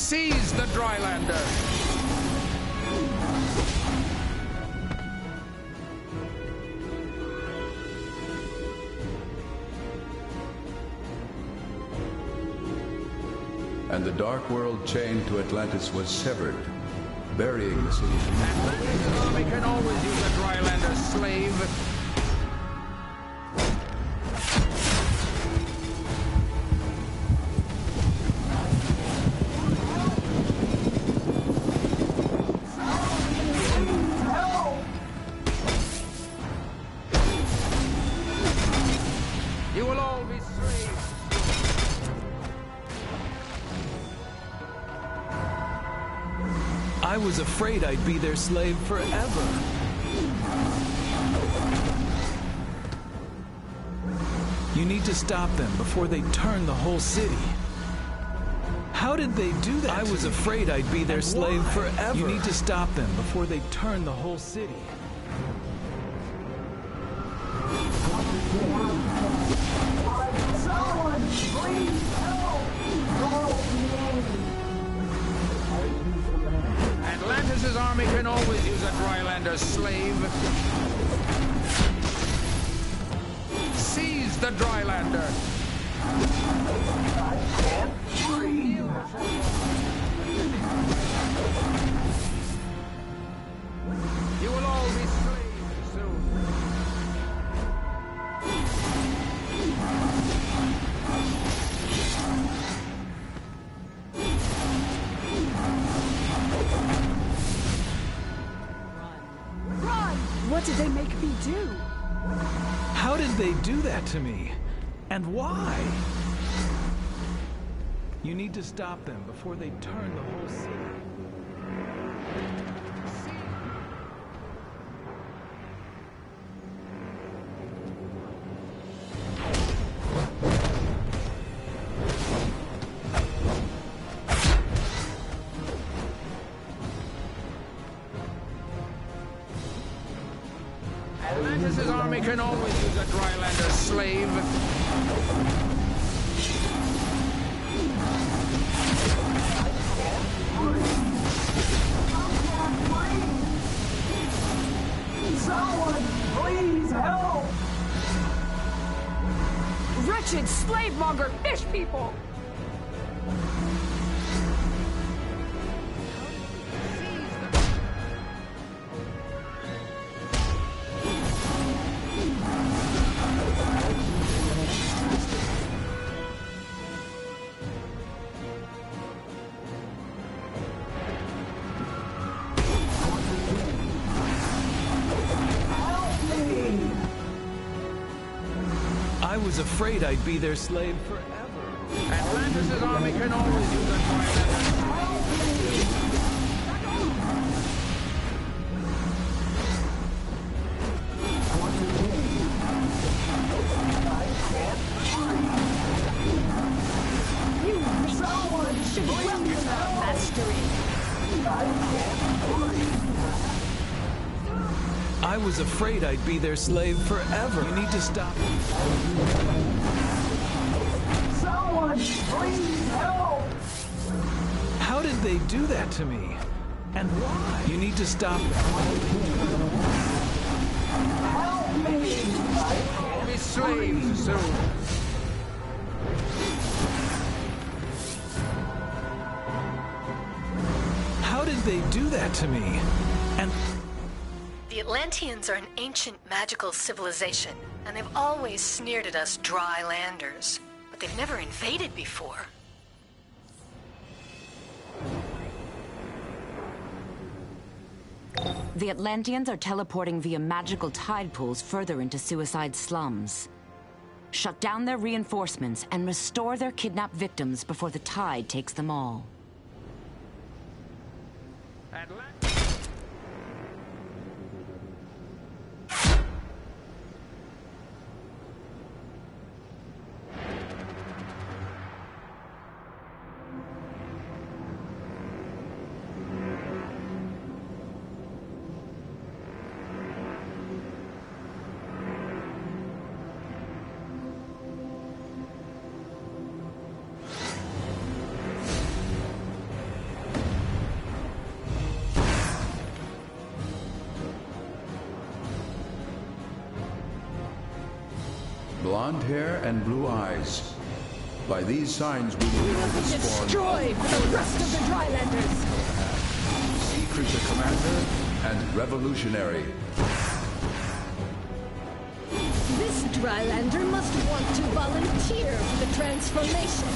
Seize the Drylander! And the dark world chain to Atlantis was severed, burying the city. Atlantis' army can always use a Drylander slave. You will all be slaves. I was afraid I'd be their slave forever. You need to stop them before they turn the whole city. How did they do that? I was afraid I'd be their slave forever. You need to stop them before they turn the whole city. Someone, please help! Atlantis' army can always use a Drylander slave. Seize the Drylander! I can't breathe. You will all be slaves soon. Run! What did they make me do? How did they do that to me? And why? You need to stop them before they turn the whole city. Atlantis' army can always use a Drylander slave. Someone, please help! Wretched slave-monger fish people! I was afraid I'd be their slave forever. Atlantis' army can always use a Drylander. Someone, Should welcome our mastery. I was afraid I'd be their slave forever. You need to stop. Someone, please help! How did they do that to me? And why? You need to stop them. Help me! All be slaves soon. How did they do that to me? And The Atlanteans are an ancient magical civilization, and they've always sneered at us dry landers. But they've never invaded before. The Atlanteans are teleporting via magical tide pools further into suicide slums. Shut down their reinforcements and restore their kidnapped victims before the tide takes them all. blonde hair and blue eyes. By these signs we will know the spawn. Destroyed for the rest of the Drylanders! Sea creature commander and revolutionary. This Drylander must want to volunteer for the transformation.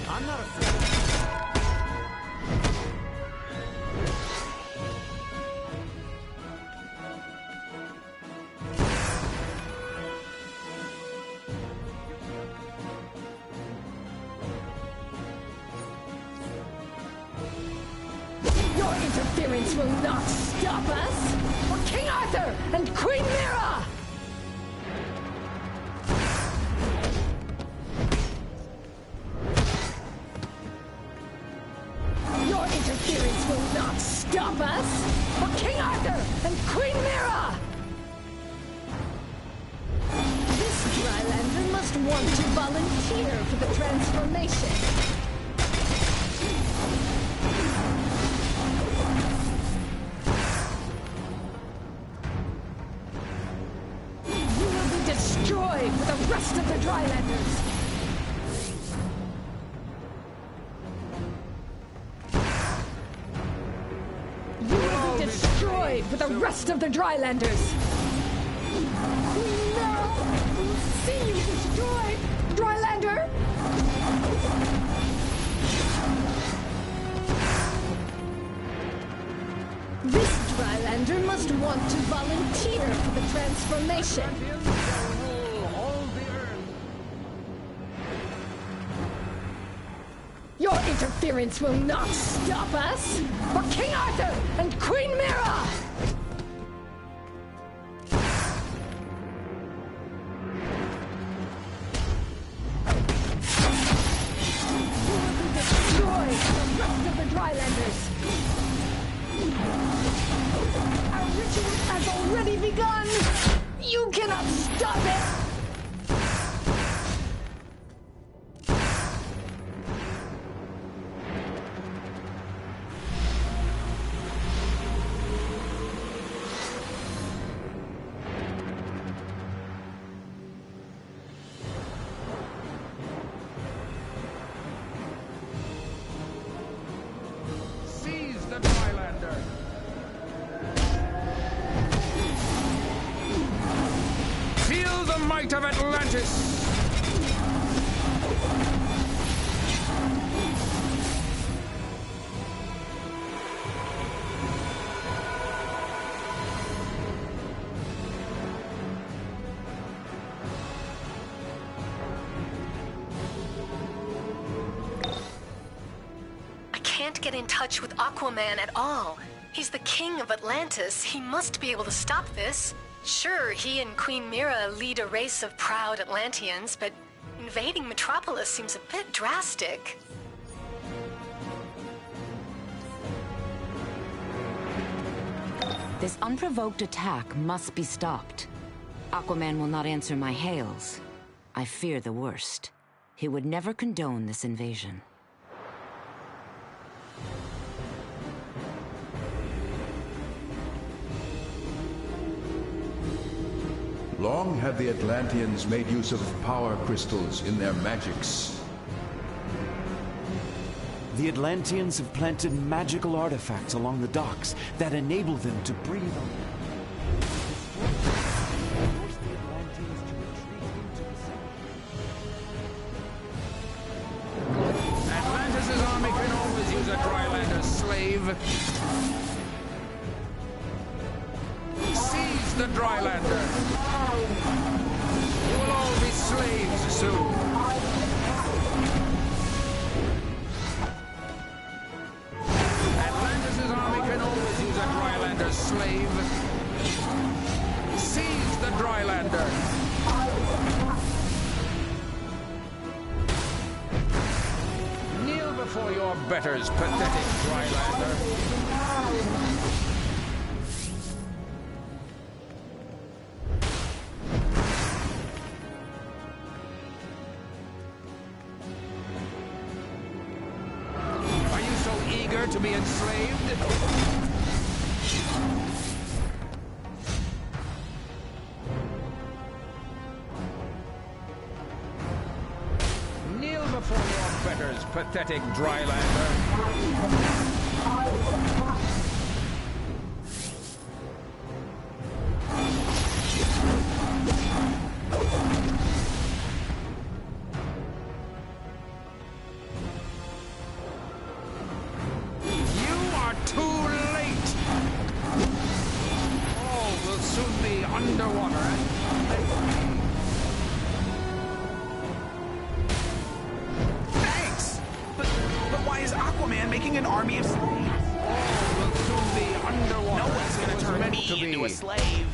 I'm not afraid. Your interference will not stop us! For King Arthur and Queen Mira! Your interference will not stop us! For King Arthur and Queen Mira! This Drylander must want to volunteer for the transformation. You will be destroyed for the rest of the Drylanders! You will be destroyed for the rest of the Drylanders! Queen Mara will see you destroyed, Drylander! This Drylander must want to volunteer for the transformation. Atlanteans shall rule all the earth. Your interference will not stop us! For King Arthur and Queen Mira! You will be destroyed for the rest of the Drylanders! Our ritual has already begun! You cannot stop it! Seize the Drylander. Feel the might of Atlantis. I can't get in touch with Aquaman at all. He's the king of Atlantis. He must be able to stop this. Sure, he and Queen Mira lead a race of proud Atlanteans, but invading Metropolis seems a bit drastic. This unprovoked attack must be stopped. Aquaman will not answer my hails. I fear the worst. He would never condone this invasion. Long have the Atlanteans made use of power crystals in their magics. The Atlanteans have planted magical artifacts along the docks that enable them to breathe on them. Force the Atlanteans to retreat into the south. Atlantis' army can always use a Drylander slave. Seize the Drylander. You will all be slaves soon. Atlantis' army can always use a Drylander slave. Seize the Drylander. Kneel before your betters, pathetic Drylander. Are you so eager to be enslaved? pathetic Drylander. You are too late! All will soon be underwater. Thanks! But why is Aquaman making an army of slaves? All will soon be underwater. No one's gonna turn Meant me to into be. a slave.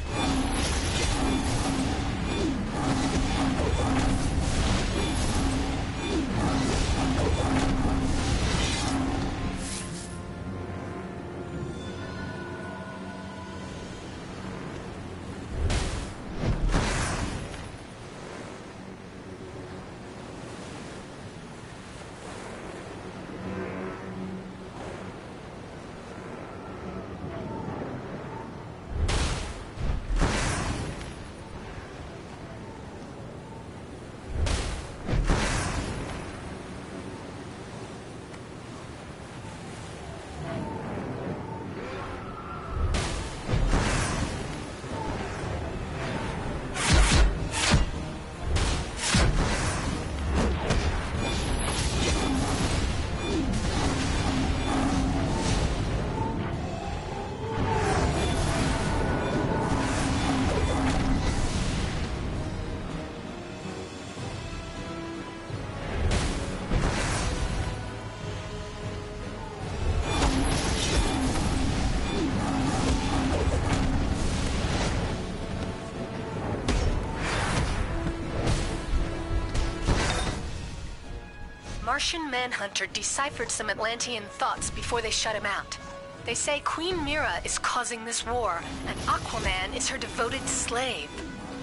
Martian Manhunter deciphered some Atlantean thoughts before they shut him out. They say Queen Mira is causing this war, and Aquaman is her devoted slave.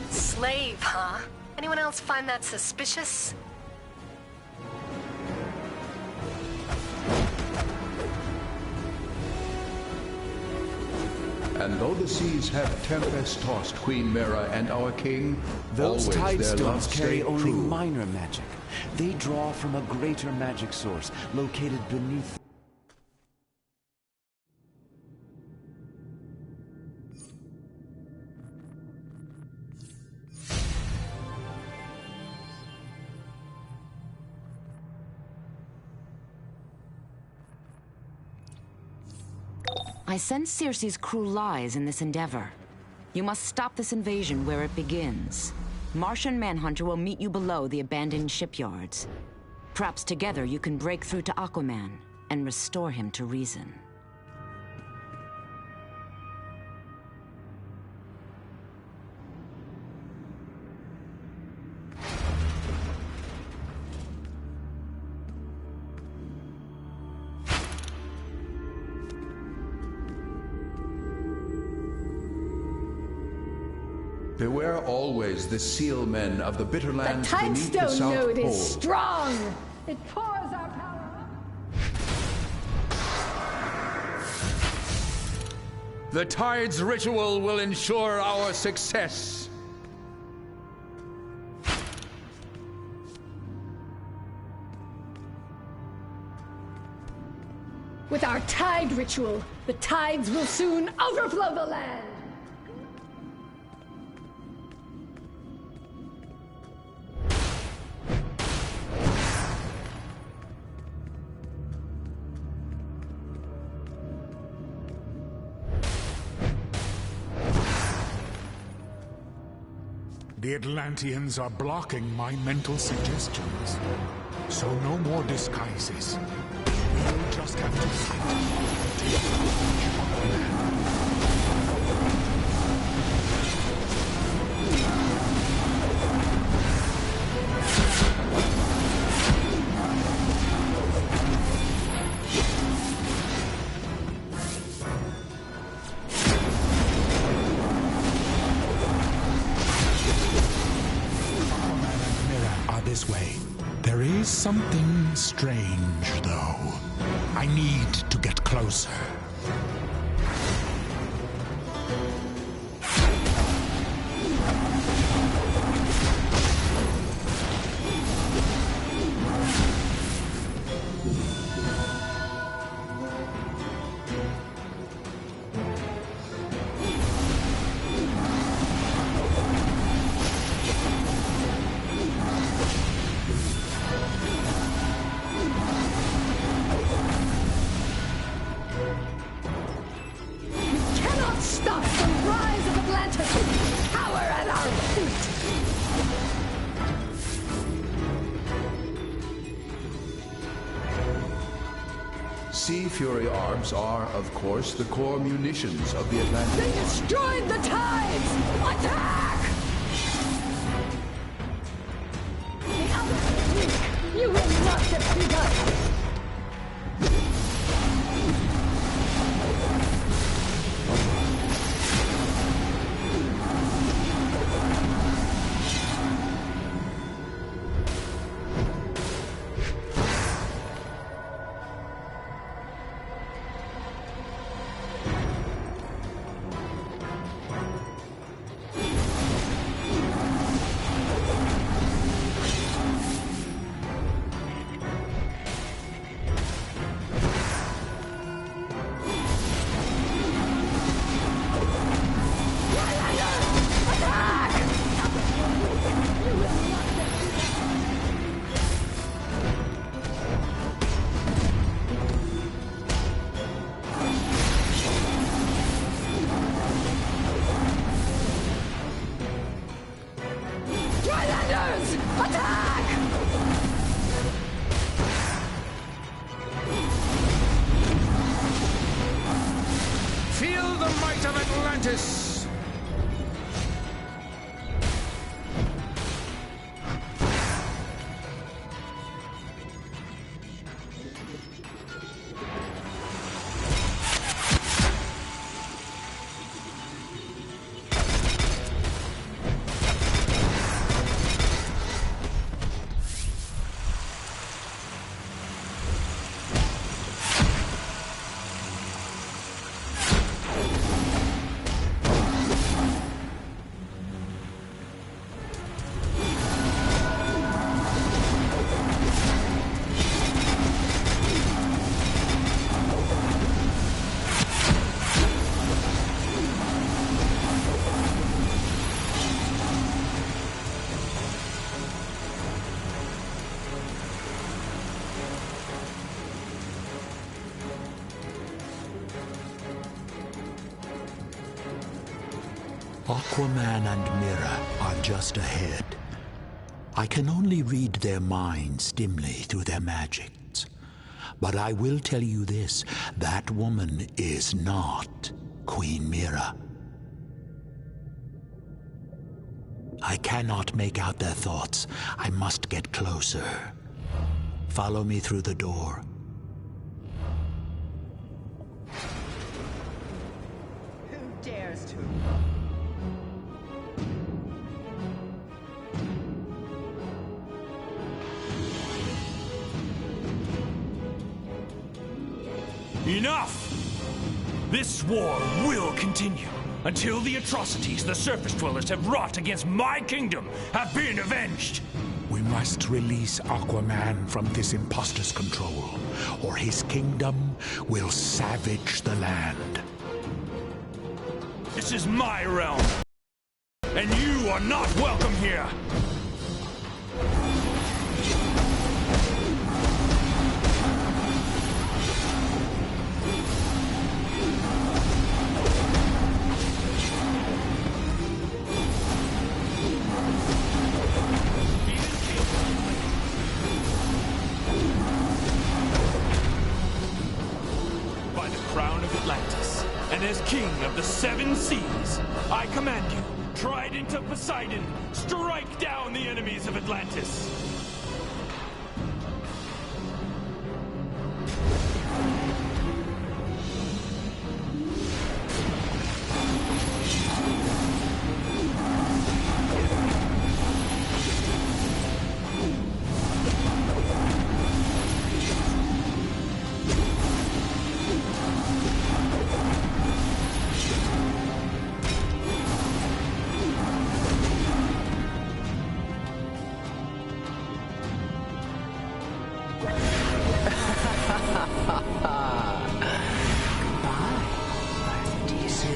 Slave, huh? Anyone else find that suspicious? And though the seas have tempest-tossed Queen Mira and our king, Those always tide their love stones carry stayed only true. minor magic. They draw from a greater magic source located beneath. I sense Circe's cruel lies in this endeavor. You must stop this invasion where it begins. Martian Manhunter will meet you below the abandoned shipyards. Perhaps together you can break through to Aquaman and restore him to reason. Beware always the seal men of the bitter The lands beneath the Tidestone South node Pole. is strong. It pours our power up. The Tide's ritual will ensure our success. With our tide ritual, the tides will soon overflow the land. The Atlanteans are blocking my mental suggestions. So no more disguises. We'll just have to this way. There is something strange, though. I need to get closer. Fury arms are, of course, the core munitions of the Atlantean They Army. destroyed the tides! Attack! The others are weak. You will not defeat us! Feel the might of Atlantis! Aquaman and Mira are just ahead. I can only read their minds dimly through their magics. But I will tell you this, that woman is not Queen Mira. I cannot make out their thoughts. I must get closer. Follow me through the door. Who dares to? Enough! This war will continue until the atrocities the surface dwellers have wrought against my kingdom have been avenged. We must release Aquaman from this imposter's control, or his kingdom will savage the land. This is my realm, and you are not welcome here. As king of the seven seas, I command you, Trident of Poseidon, strike down the enemies of Atlantis.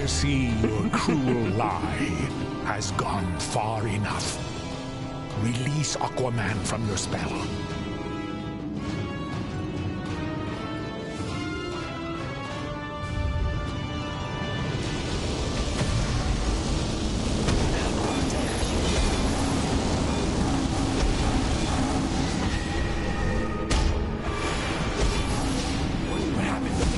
See, your cruel lie has gone far enough. Release Aquaman from your spell. What happened?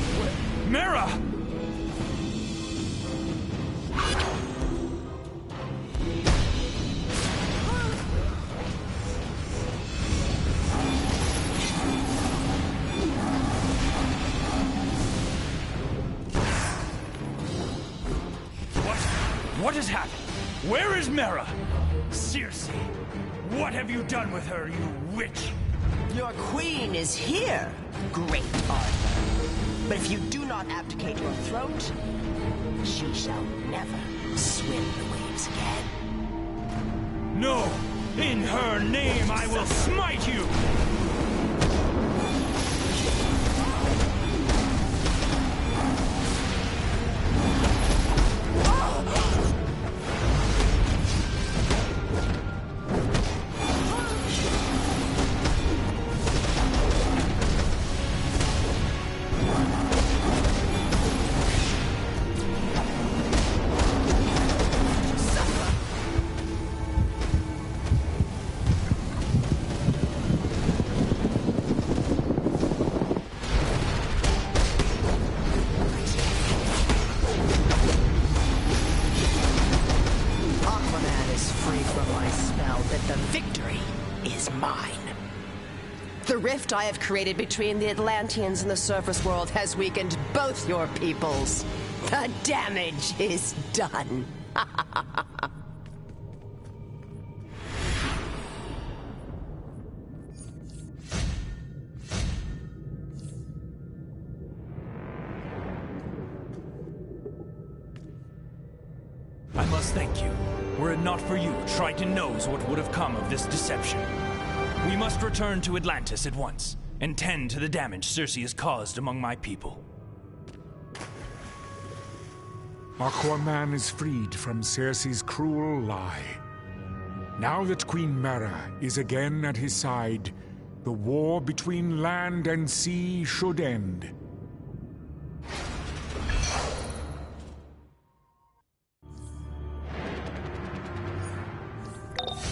What has happened? Where is Mera? Circe, what have you done with her, you witch? Your queen is here, great Arthur. But if you do not abdicate your throat, she shall never swim the waves again. No! In her name I will smite you! The rift I have created between the Atlanteans and the surface world has weakened both your peoples. The damage is done. I must thank you. Were it not for you, Triton knows what would have come of this deception. We must return to Atlantis at once, and tend to the damage Circe has caused among my people. Aquaman is freed from Circe's cruel lie. Now that Queen Mera is again at his side, the war between land and sea should end.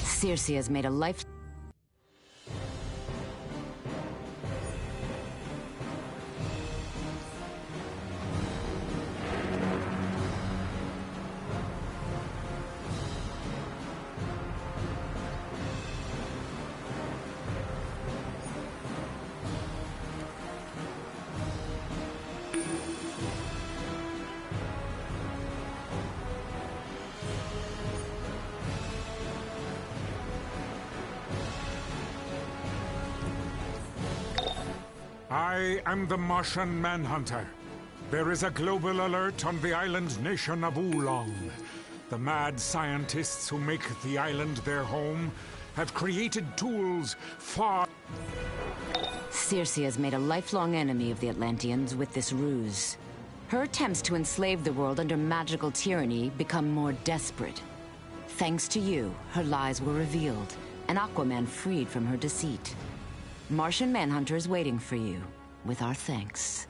Circe has made a life... I am the Martian Manhunter. There is a global alert on the island nation of Oolong. The mad scientists who make the island their home have created tools far... Circe has made a lifelong enemy of the Atlanteans with this ruse. Her attempts to enslave the world under magical tyranny become more desperate. Thanks to you, her lies were revealed, and Aquaman freed from her deceit. Martian Manhunter is waiting for you, with our thanks.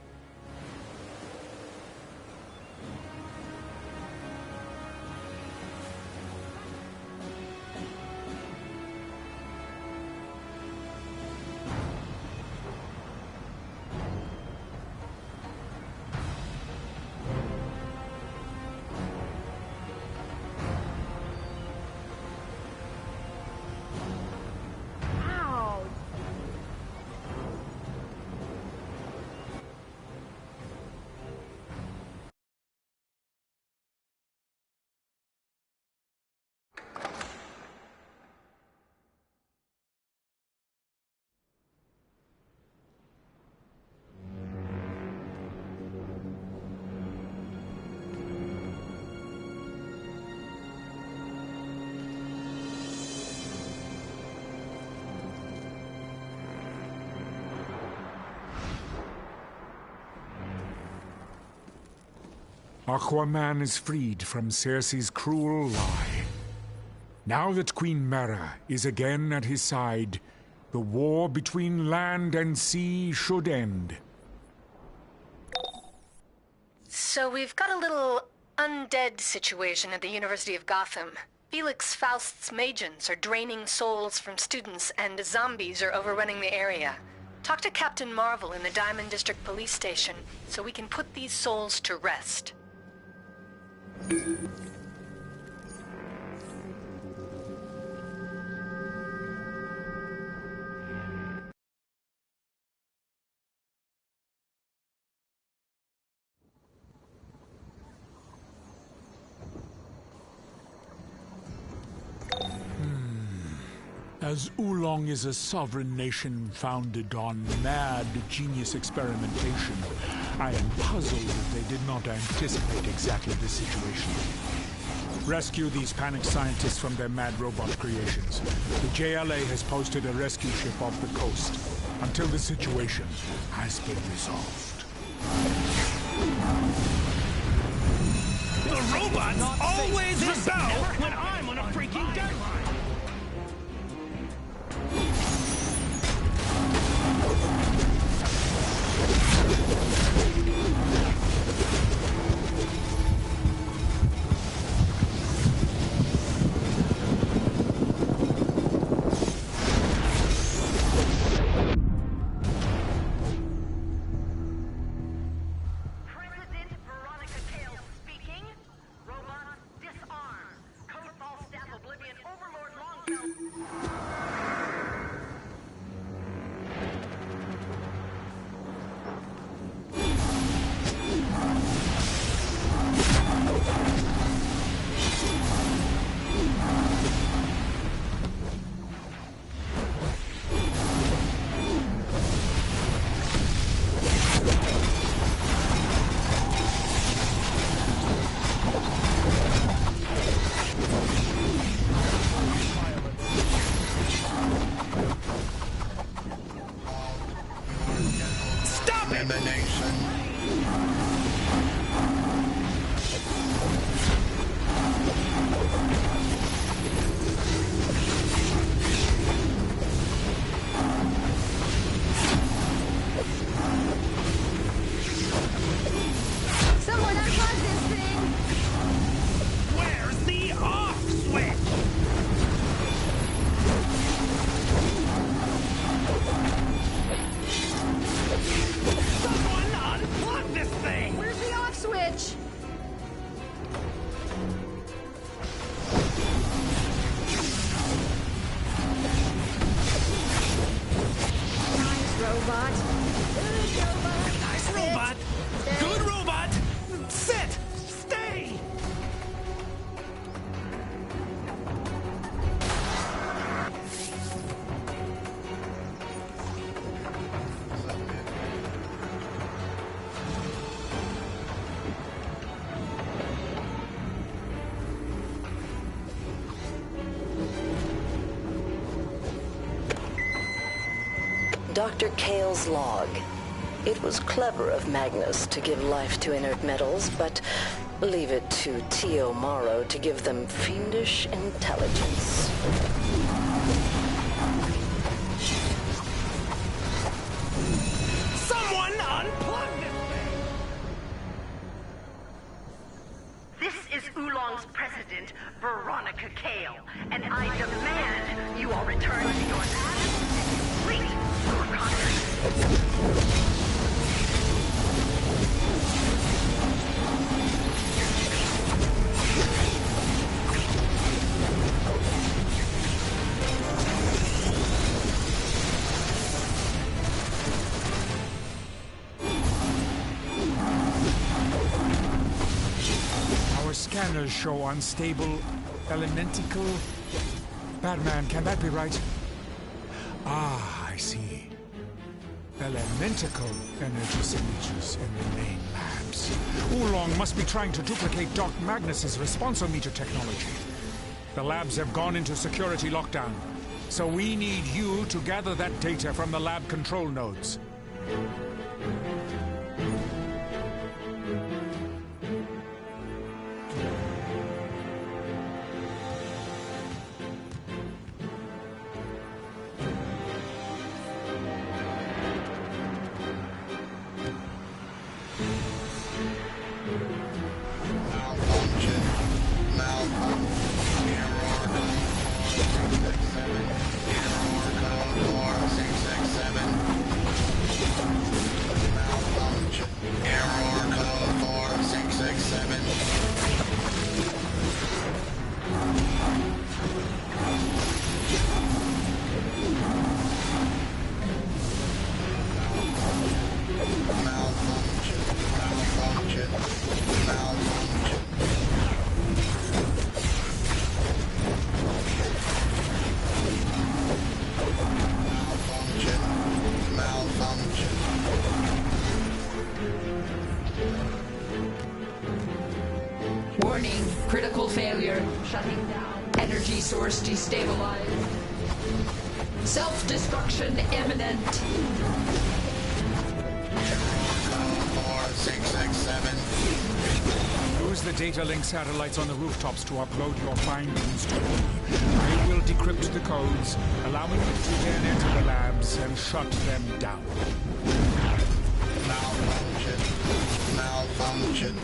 Aquaman is freed from Circe's cruel lie. Now that Queen Mera is again at his side, the war between land and sea should end. So we've got a little undead situation at the University of Gotham. Felix Faust's Magians are draining souls from students, and zombies are overrunning the area. Talk to Captain Marvel in the Diamond District Police Station so we can put these souls to rest. As Oolong is a sovereign nation founded on mad genius experimentation, I am puzzled that they did not anticipate exactly this situation. Rescue these panicked scientists from their mad robot creations. The JLA has posted a rescue ship off the coast until the situation has been resolved. The robots always rebel when I'm on a freaking deadline! Dr. Kale's log. It was clever of Magnus to give life to inert metals, but leave it to Tio Morrow to give them fiendish intelligence. Someone unplug this thing! This is Oolong's president, Veronica Kale, and I demand you all return to your lab and complete your contract. Our scanners show unstable, elementical... Batman, can that be right? Ah, I see. Elementical energy signatures in the main labs. Oolong must be trying to duplicate Doc Magnus's responsometer technology. The labs have gone into security lockdown, so we need you to gather that data from the lab control nodes. Warning, critical failure. Shutting down. Energy source destabilized. Self-destruction imminent. 4, 6, 6, 7. Use the data link satellites on the rooftops to upload your findings to me. I will decrypt the codes, allowing you to then enter the labs and shut them down. Malfunction. Malfunction.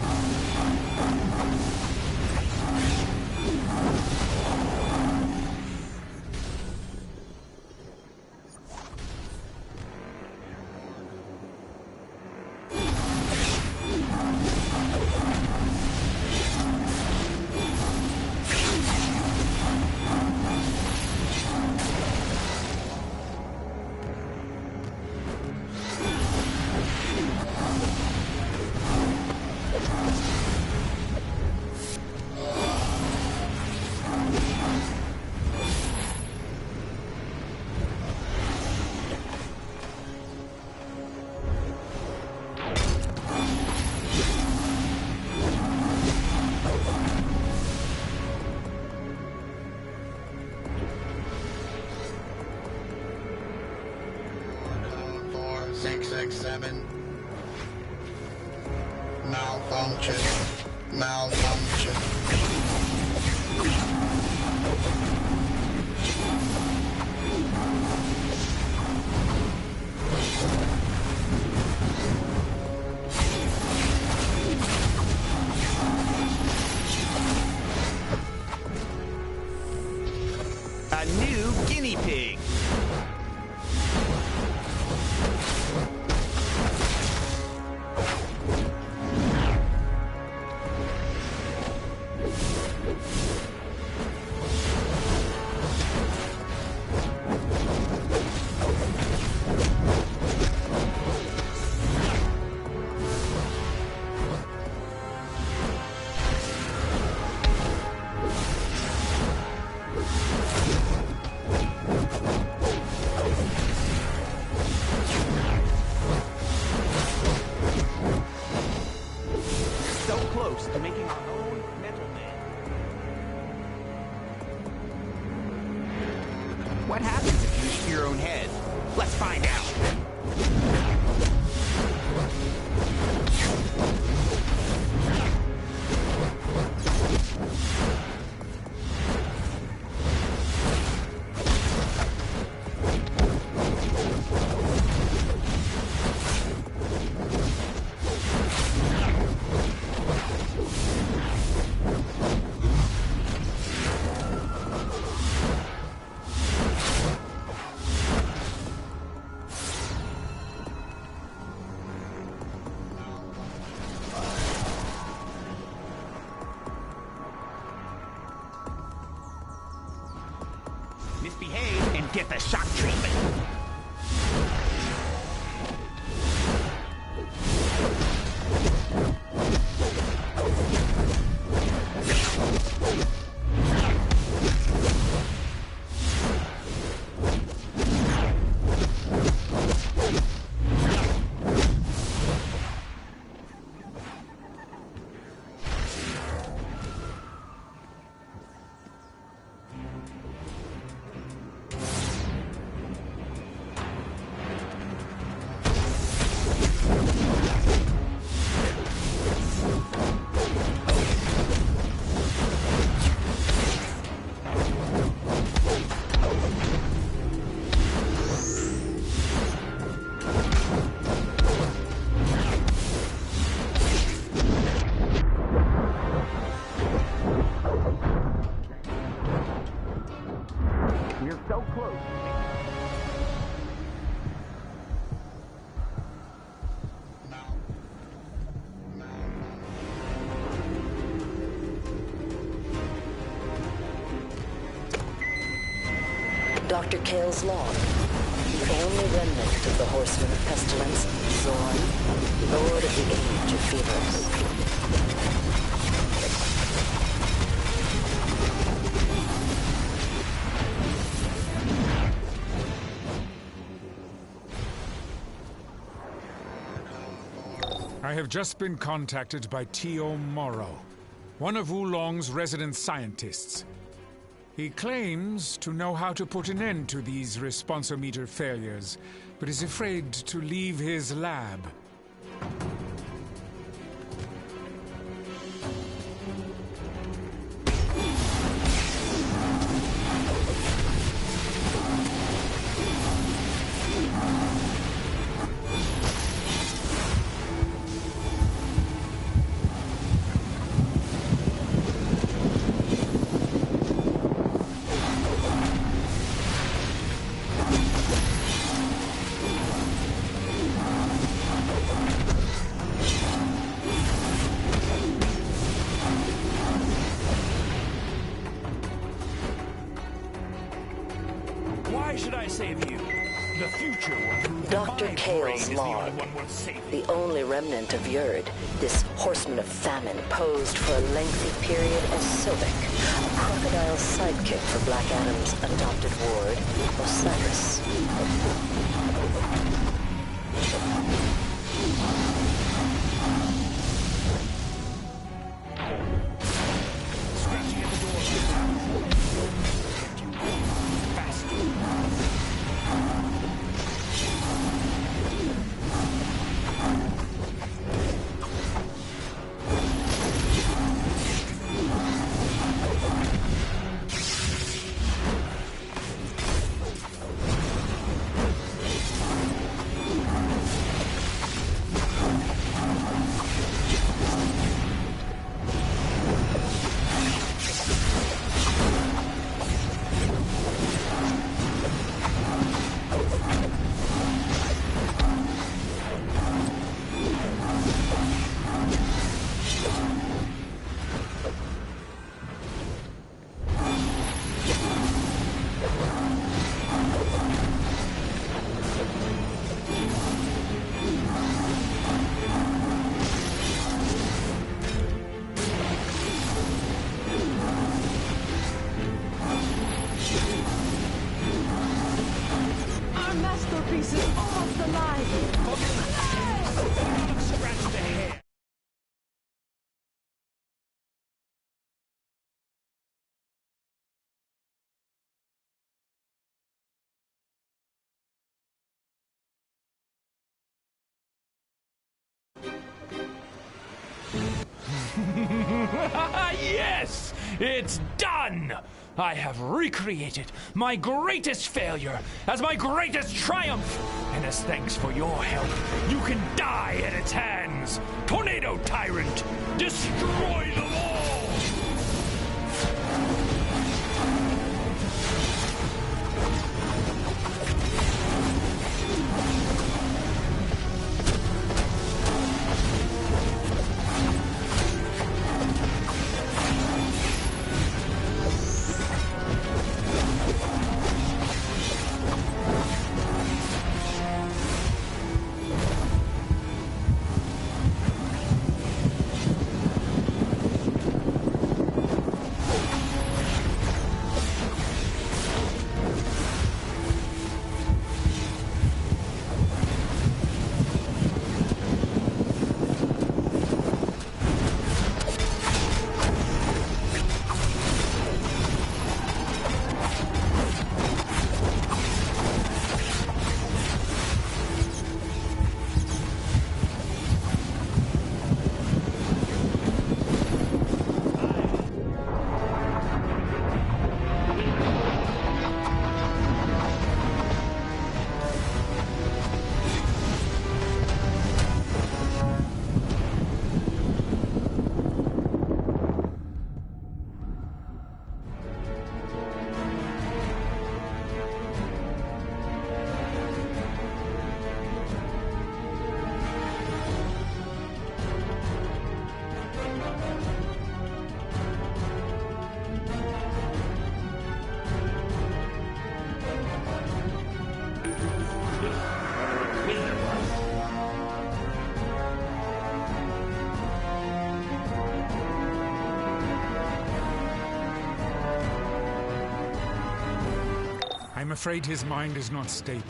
667. Malfunction. Malfunction. A new guinea pig. To making our own Metal Man. What happens if you shoot your own head? Let's find out. Misbehave and get the shock treatment. We're so close. Dr. Kale's log. The only remnant of the Horseman of Pestilence, Zorn, Lord of the Age of Fevers. I have just been contacted by T.O. Morrow. one of Wulong's resident scientists. He claims to know how to put an end to these responsometer failures, but is afraid to leave his lab. Why should I save you? The future will. Dr. Kale's log. The only remnant of Yurd, this horseman of famine posed for a lengthy period as Sylvic, a crocodile's sidekick for Black Adam's adopted ward, Osiris. Scratching at the door. Masterpiece is almost alive! Scratch the hair. Yes! It's done! I have recreated my greatest failure as my greatest triumph! And as thanks for your help, you can die at its hands! Tornado Tyrant! Destroy them all! I'm afraid his mind is not stable.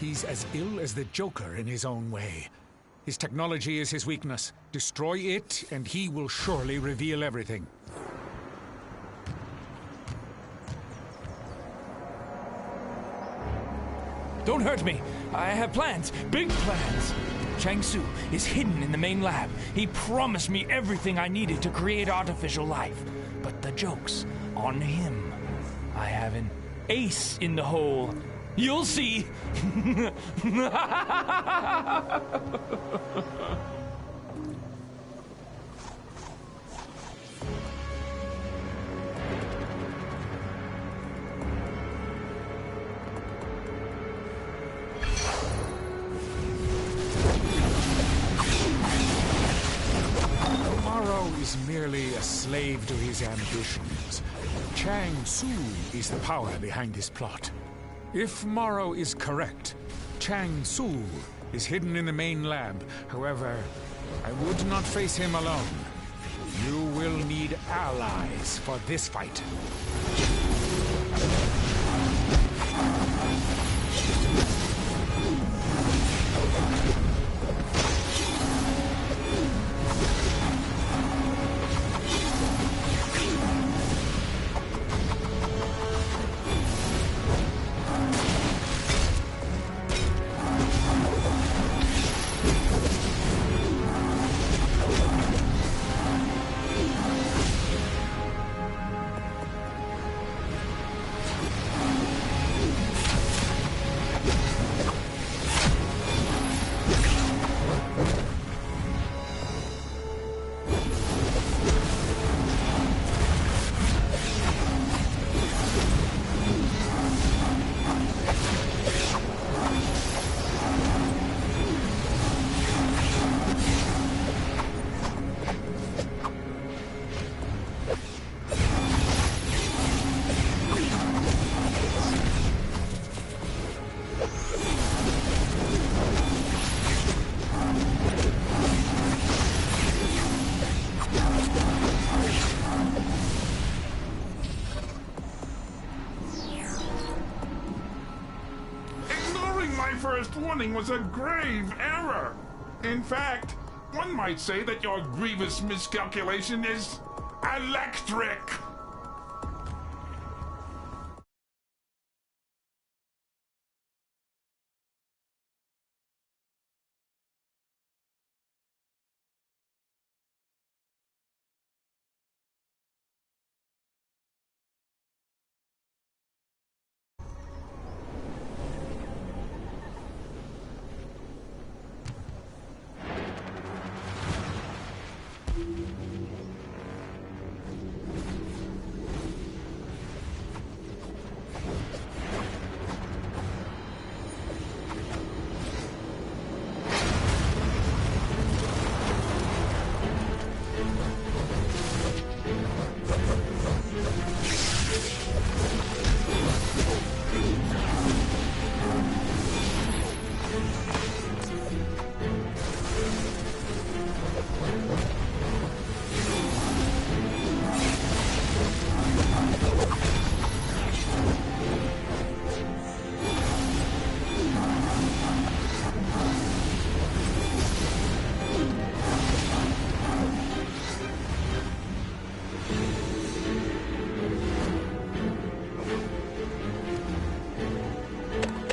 He's as ill as the Joker in his own way. His technology is his weakness. Destroy it, and he will surely reveal everything. Don't hurt me. I have plans. Big plans. Chang Su is hidden in the main lab. He promised me everything I needed to create artificial life. But the joke's on him. I have an ace in the hole. You'll see. Morrow is merely a slave to his ambitions. Chang Su is the power behind his plot. If Morrow is correct, Chang Su is hidden in the main lab. However, I would not face him alone. You will need allies for this fight. First warning was a grave error. In fact, one might say that your grievous miscalculation is electric.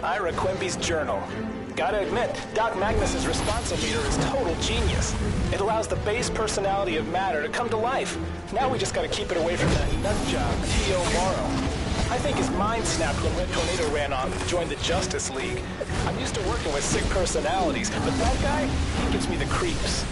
Ira Quimby's journal. Gotta admit, Doc Magnus's responsometer is total genius. It allows the base personality of matter to come to life. Now we just gotta keep it away from that nutjob, T.O. Morrow. I think his mind snapped when Red Tornado ran off and joined the Justice League. I'm used to working with sick personalities, but that guy, he gives me the creeps.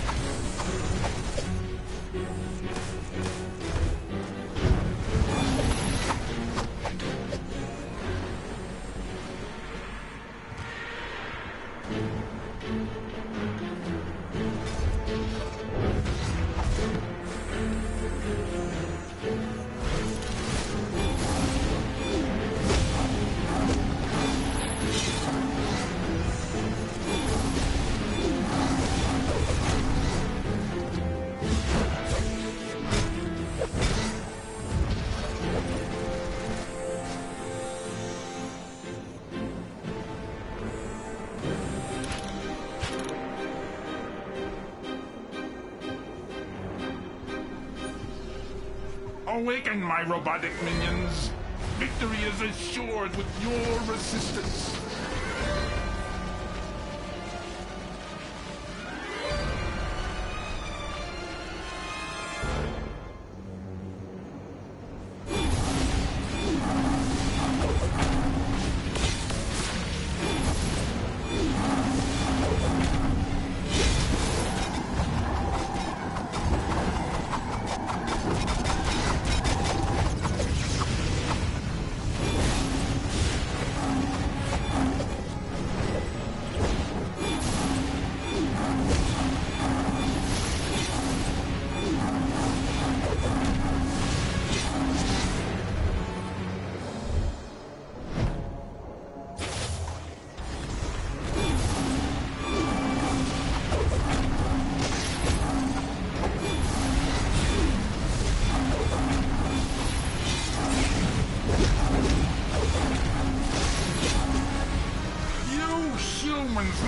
Awaken, my robotic minions! Victory is assured with your resistance!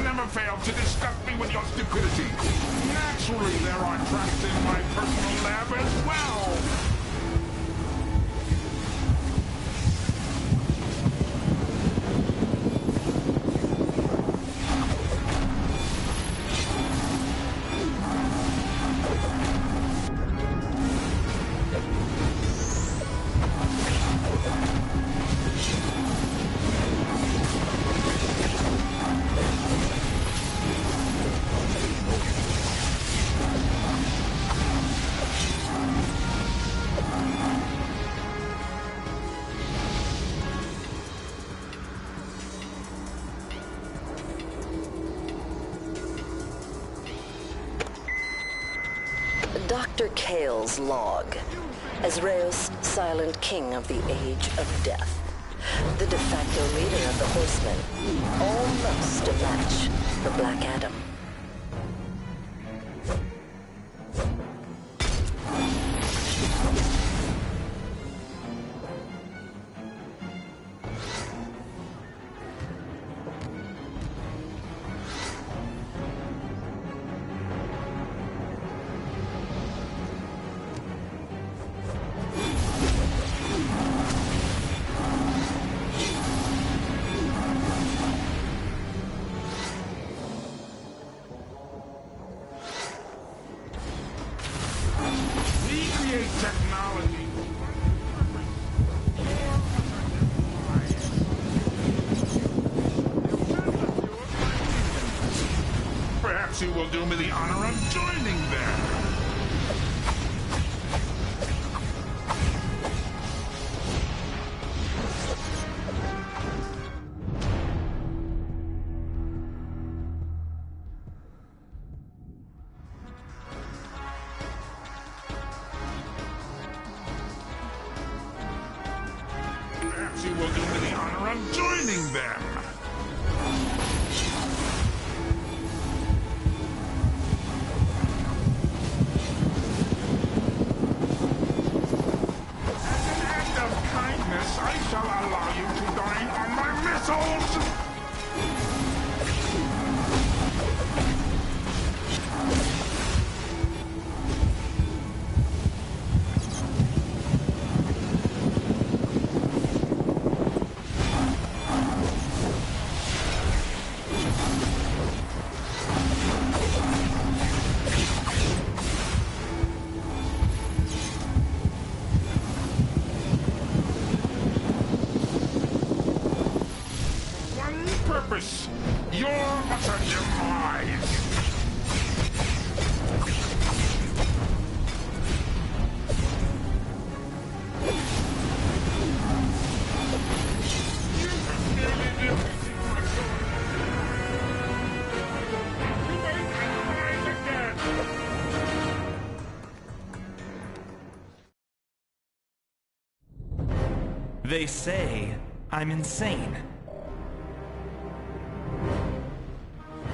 Never fail to disgust me with your stupidity. Naturally, there are traps in my personal lab as well. Dr. Kale's log. Azraeus, silent king of the Age of Death. The de facto leader of the Horsemen. Almost a match for Black Adam. Technology. Perhaps you will do me the honor of joining them. Perhaps you will do me the honor of joining them. As an act of kindness, I shall allow you to dine on my missiles! Purpose, your utter demise. You have nearly defeated my goal. You may rise again. They say I'm insane.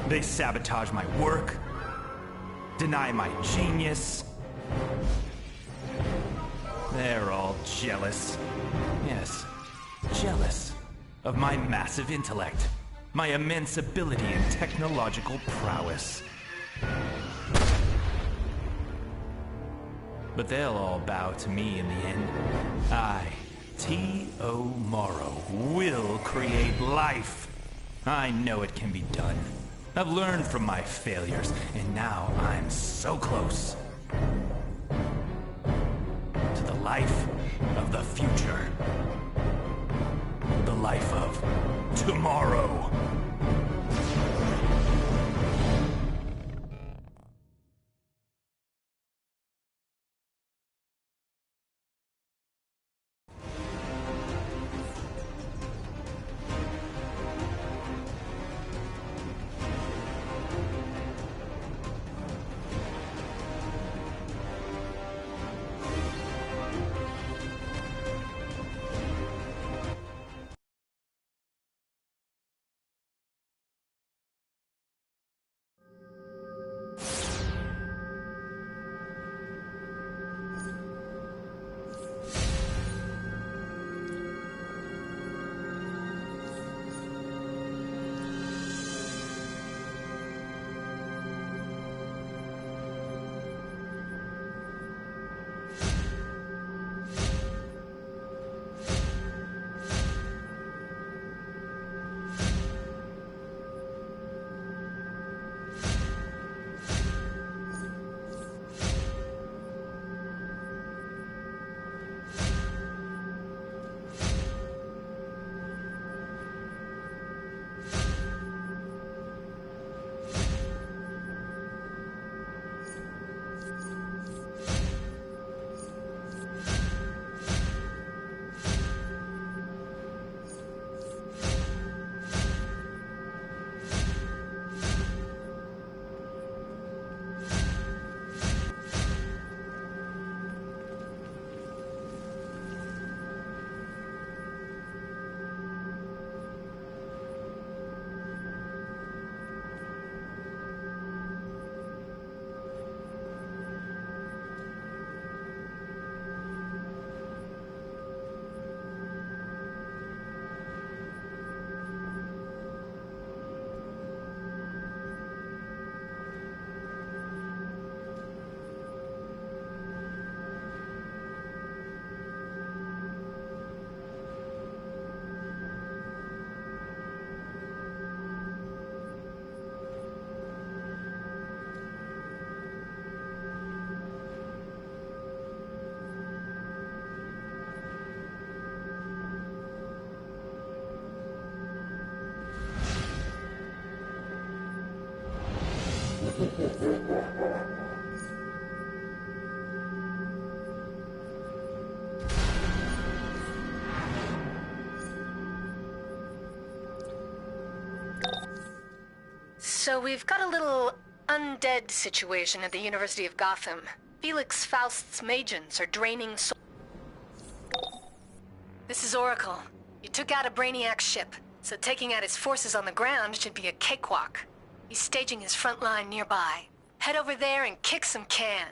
They sabotage my work, deny my genius. They're all jealous. Yes, jealous of my massive intellect, my immense ability and technological prowess. but they'll all bow to me in the end. I, T.O. Morrow, will create life. I know it can be done. I've learned from my failures, and now I'm so close to the life of the future. The life of tomorrow. So we've got a little undead situation at the University of Gotham. Felix Faust's Magians are draining This is Oracle. You took out a Brainiac ship, so taking out his forces on the ground should be a cakewalk. He's staging his front line nearby. Head over there and kick some can.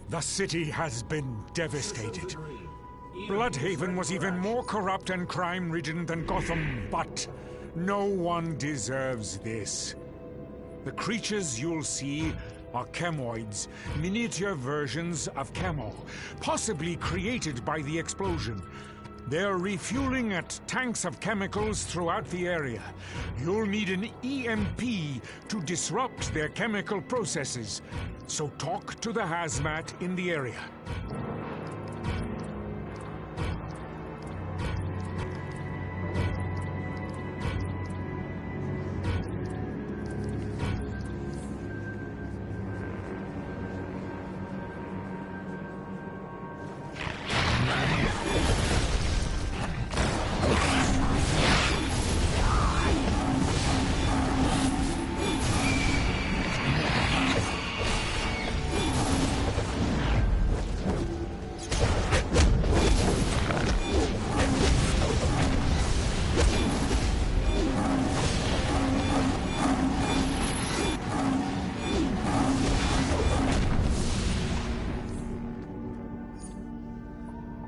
The city has been devastated. Bloodhaven was even more corrupt and crime-ridden than Gotham, but no one deserves this. The creatures you'll see are chemoids, miniature versions of Chemo, possibly created by the explosion. They're refueling at tanks of chemicals throughout the area. You'll need an EMP to disrupt their chemical processes. So talk to the hazmat in the area.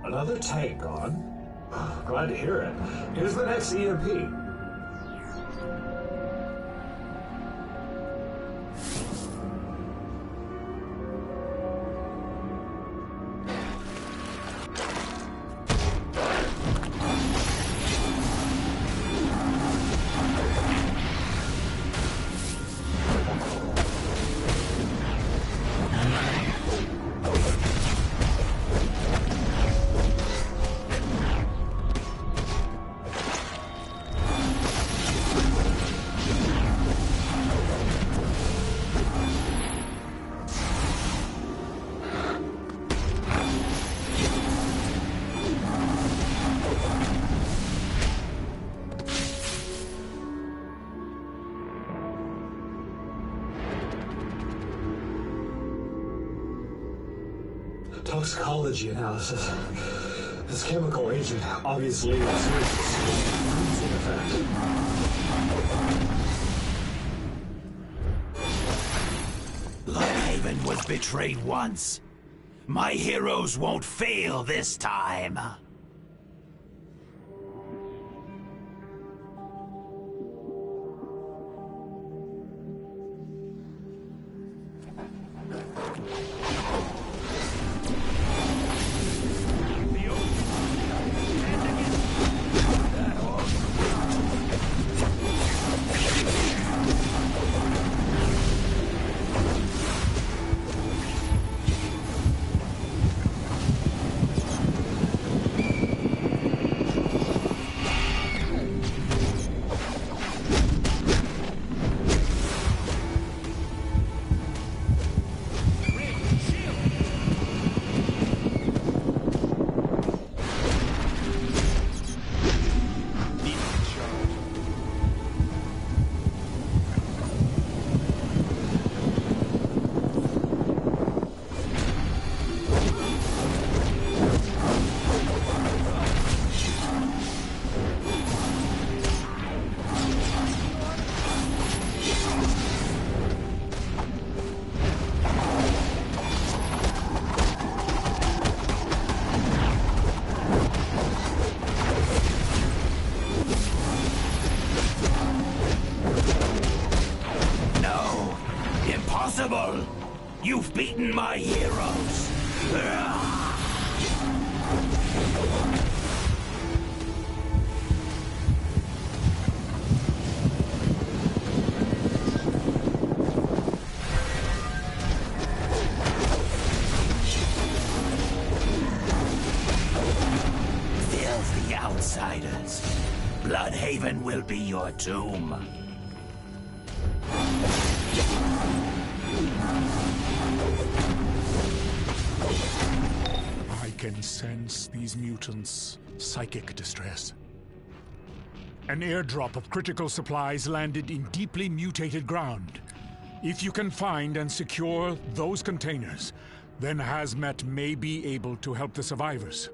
Another tank gone? Glad to hear it. Here's the next EMP. Toxicology analysis. This chemical agent obviously exerts a freezing effect. Bloodhaven was betrayed once. My heroes won't fail this time. You've beaten my heroes. Filthy outsiders. Bloodhaven will be your tomb. I can sense these mutants' psychic distress. An airdrop of critical supplies landed in deeply mutated ground. If you can find and secure those containers, then Hazmat may be able to help the survivors.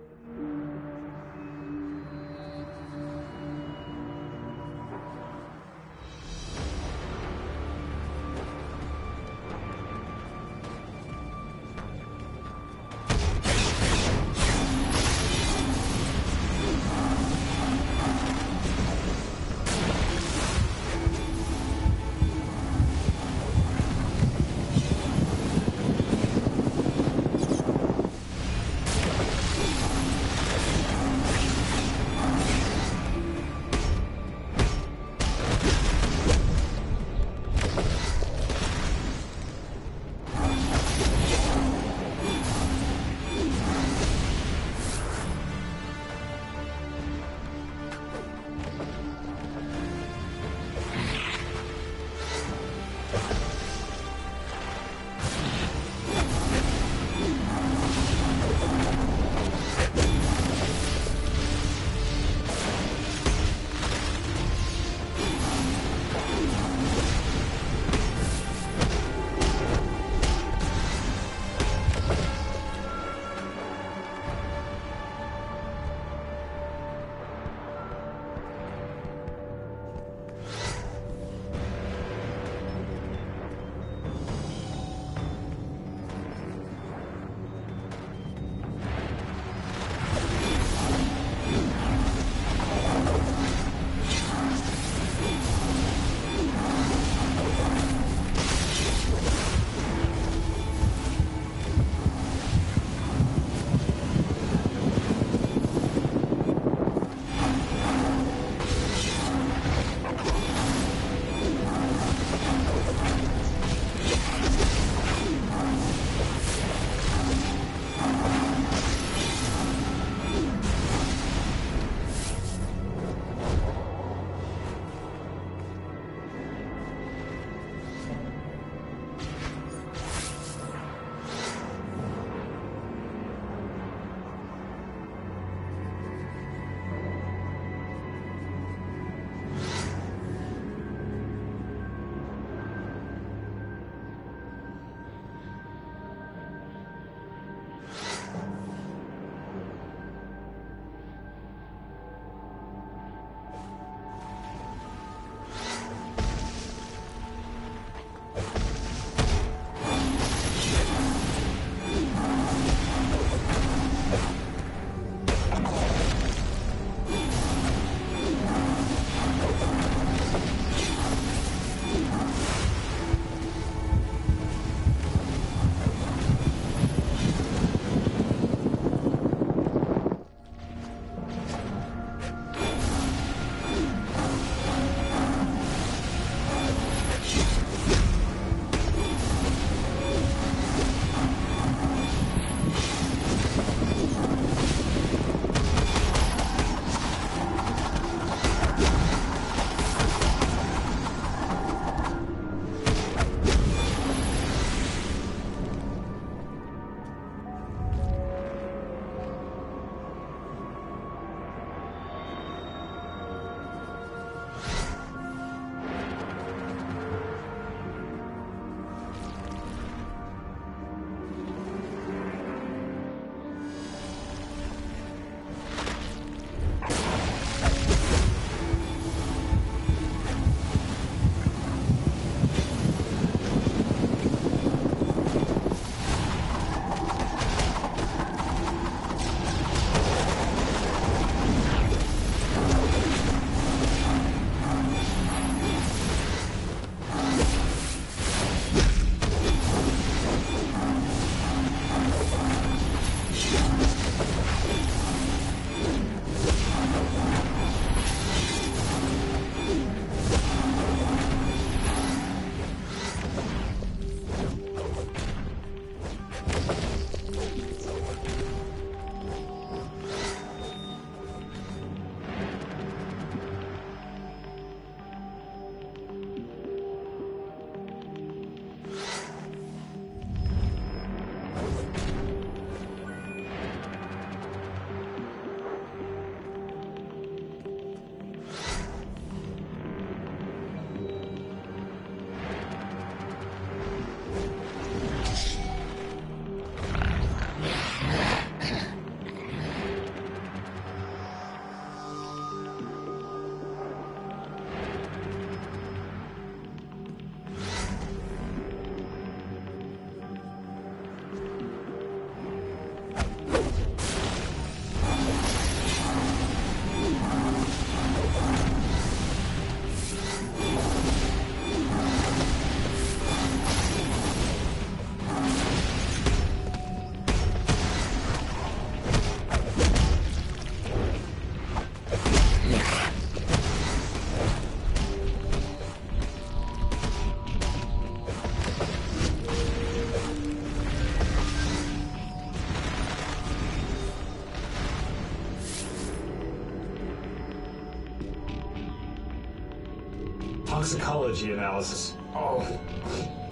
toxicology analysis. Oh,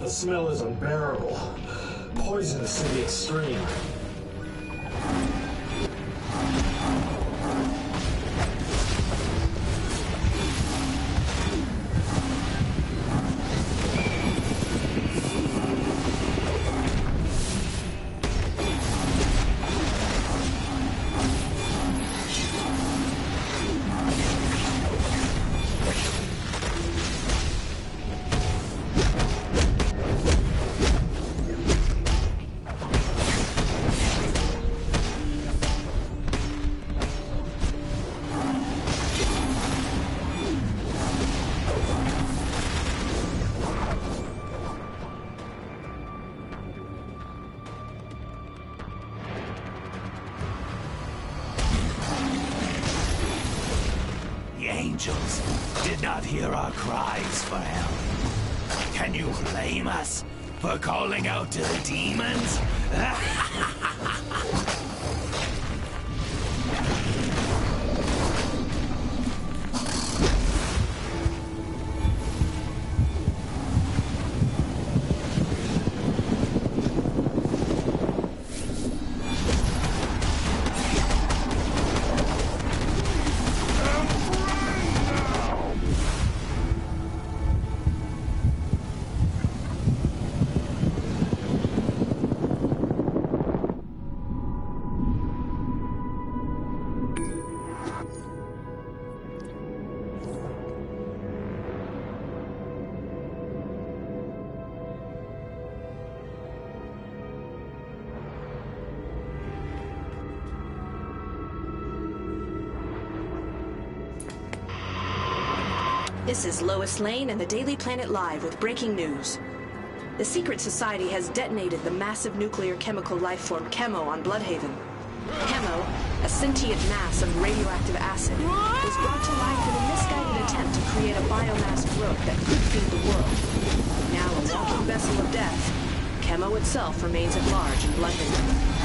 the smell is unbearable. Poisonous to the extreme. Angels did not hear our cries for help. Can you blame us for calling out to the demons? This is Lois Lane and the Daily Planet Live with breaking news. The Secret Society has detonated the massive nuclear chemical life form Chemo on Bloodhaven. Chemo, a sentient mass of radioactive acid, was brought to life in a misguided attempt to create a biomass growth that could feed the world. Now a walking vessel of death, Chemo itself remains at large in Bloodhaven.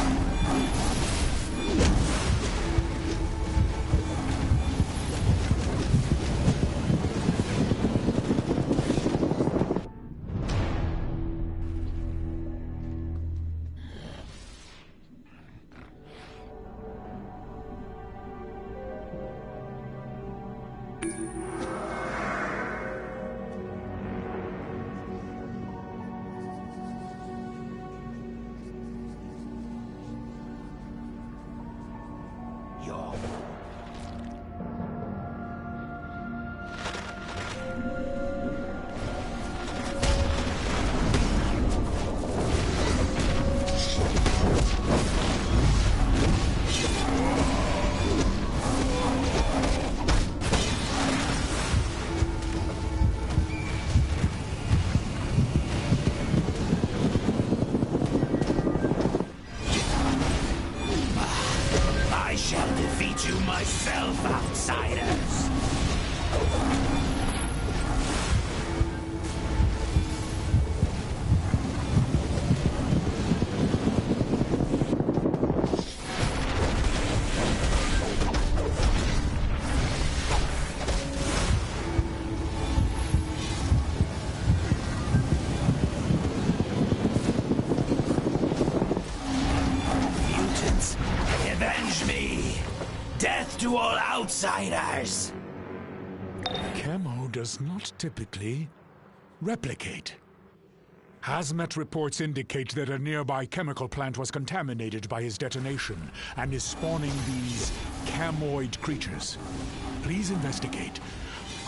To all outsiders! Chemo does not typically replicate. Hazmat reports indicate that a nearby chemical plant was contaminated by his detonation and is spawning these chemoid creatures. Please investigate.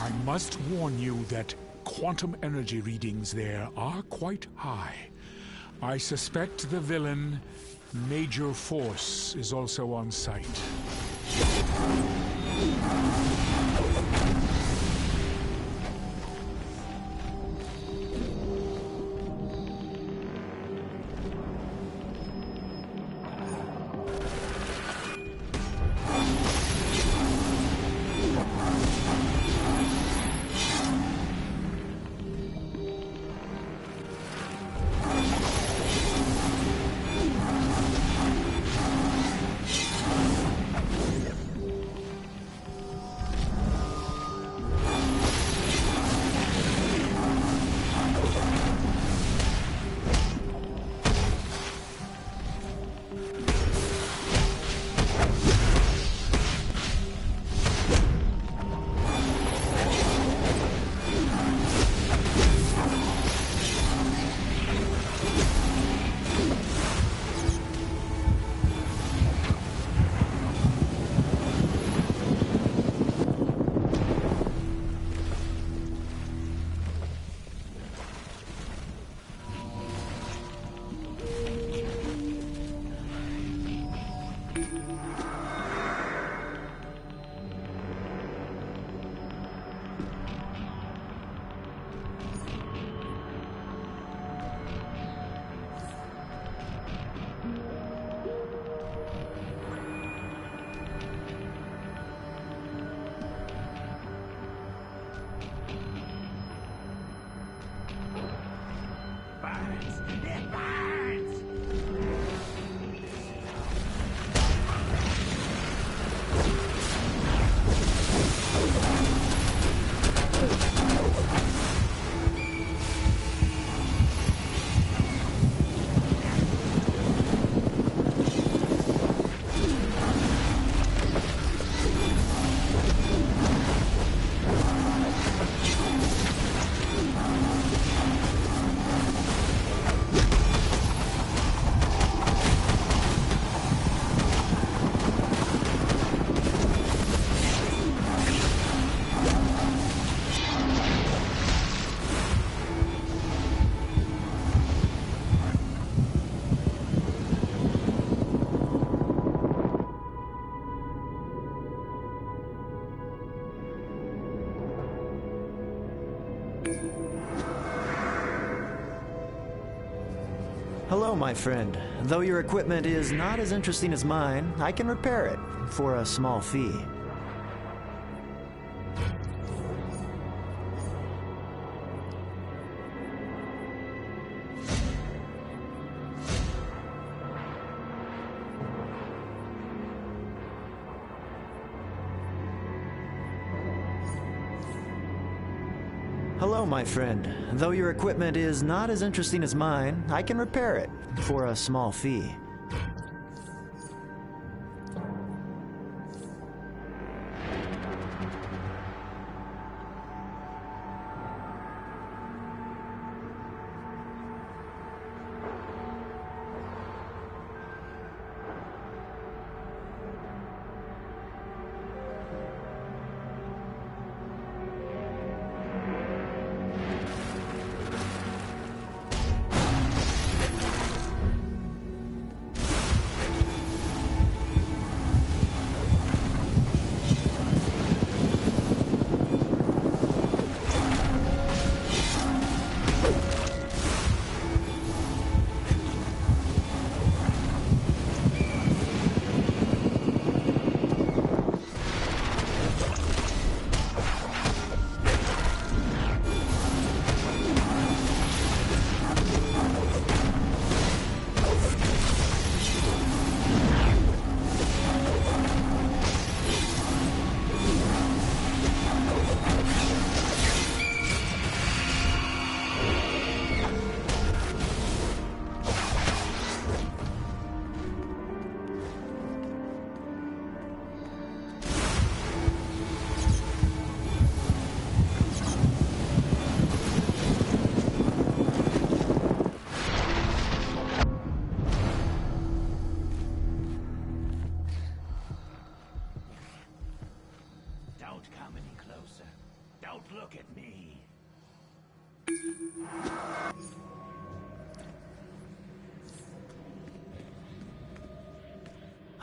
I must warn you that quantum energy readings there are quite high. I suspect the villain, Major Force, is also on site. Hello, my friend. Though your equipment is not as interesting as mine, I can repair it for a small fee. Hello, my friend. Though your equipment is not as interesting as mine, I can repair it for a small fee.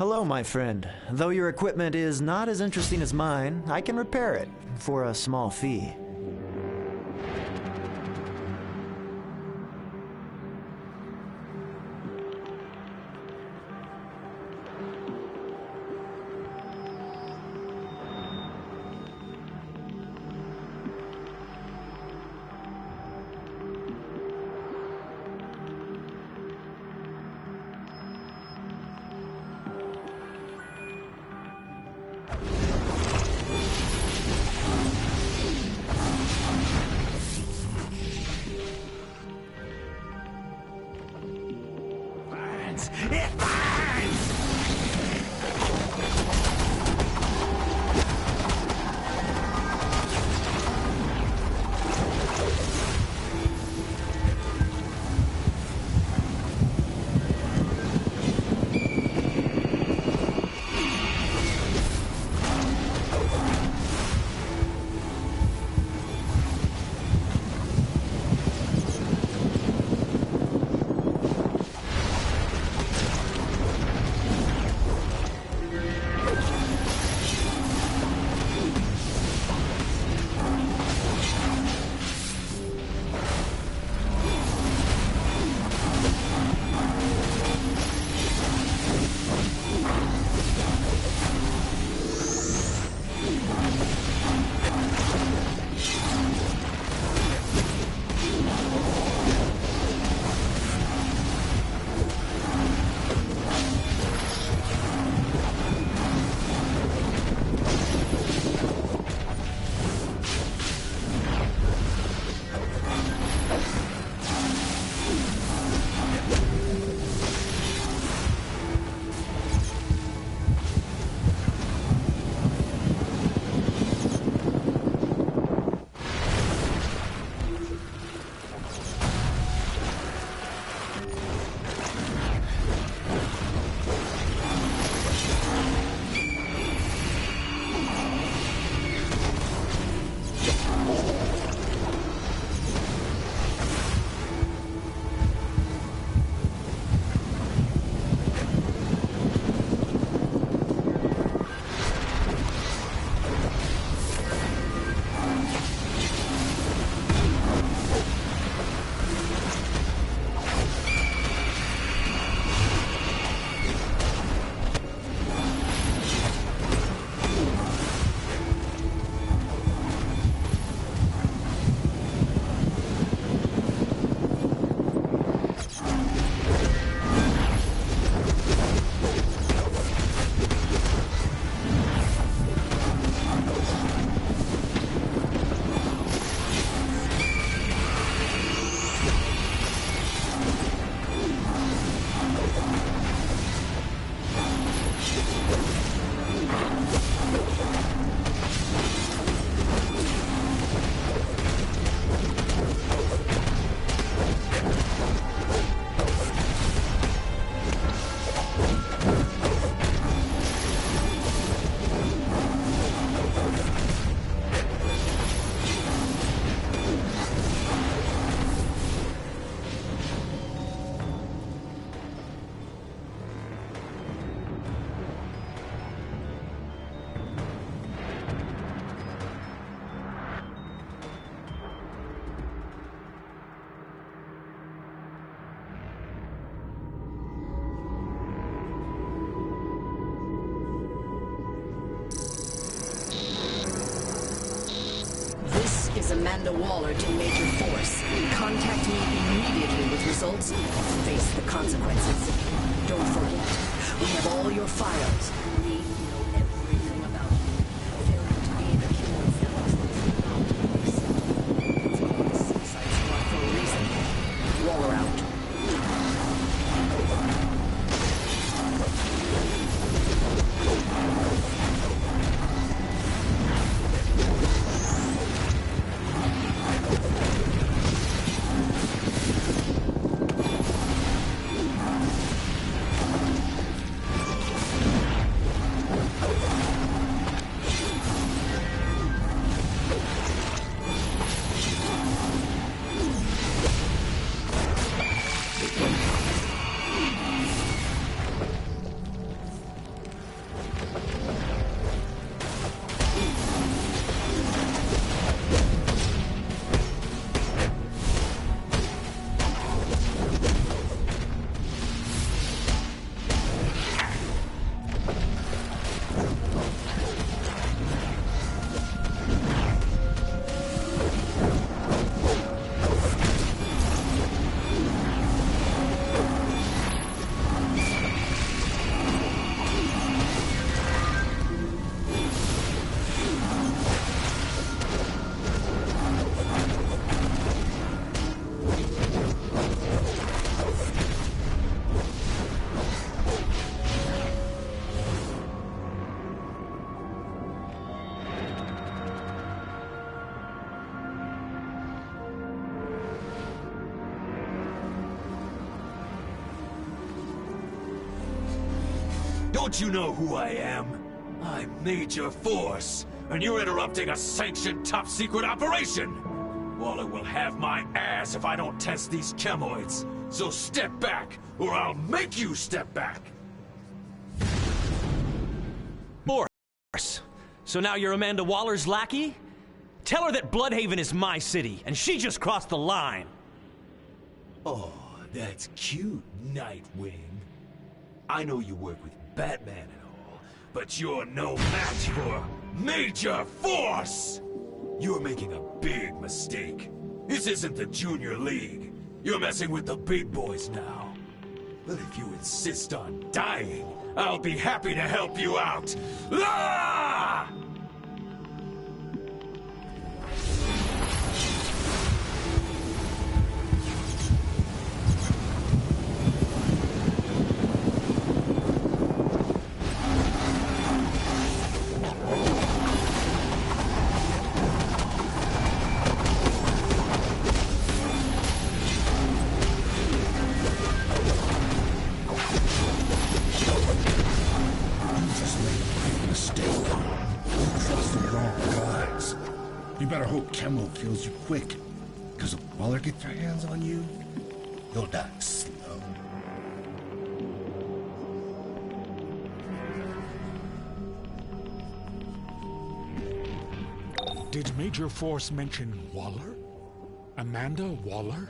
Hello, my friend. Though your equipment is not as interesting as mine, I can repair it for a small fee. Amanda Waller to Major Force. Contact me immediately with results. Face the consequences. Don't forget, we have all your files. We know everything about you. Failure to aid the killing cells is not acceptable. It's called the suicide squad for a reason. Waller out. Don't you know who I am? I'm Major Force, and you're interrupting a sanctioned top-secret operation! Waller will have my ass if I don't test these chemoids. So step back, or I'll make you step back! Force. So now you're Amanda Waller's lackey? Tell her that Bloodhaven is my city, and she just crossed the line. Oh, that's cute, Nightwing. I know you work with Batman and all, but you're no match for Major Force! You're making a big mistake. This isn't the Junior League. You're messing with the big boys now. But if you insist on dying, I'll be happy to help you out. Ah! You better hope Chemo kills you quick, because if Waller gets their hands on you, you'll die slow. Did Major Force mention Waller? Amanda Waller?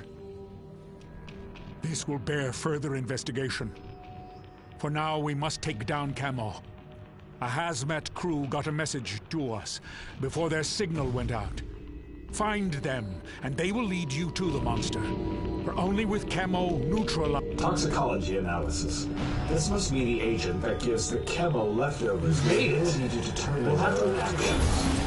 This will bear further investigation. For now, we must take down Camo. A hazmat crew got a message to us before their signal went out. Find them, and they will lead you to the monster. For only with Camo neutralized... Toxicology analysis. This must be the agent that gives the Chemo leftovers the ability to determine their actions.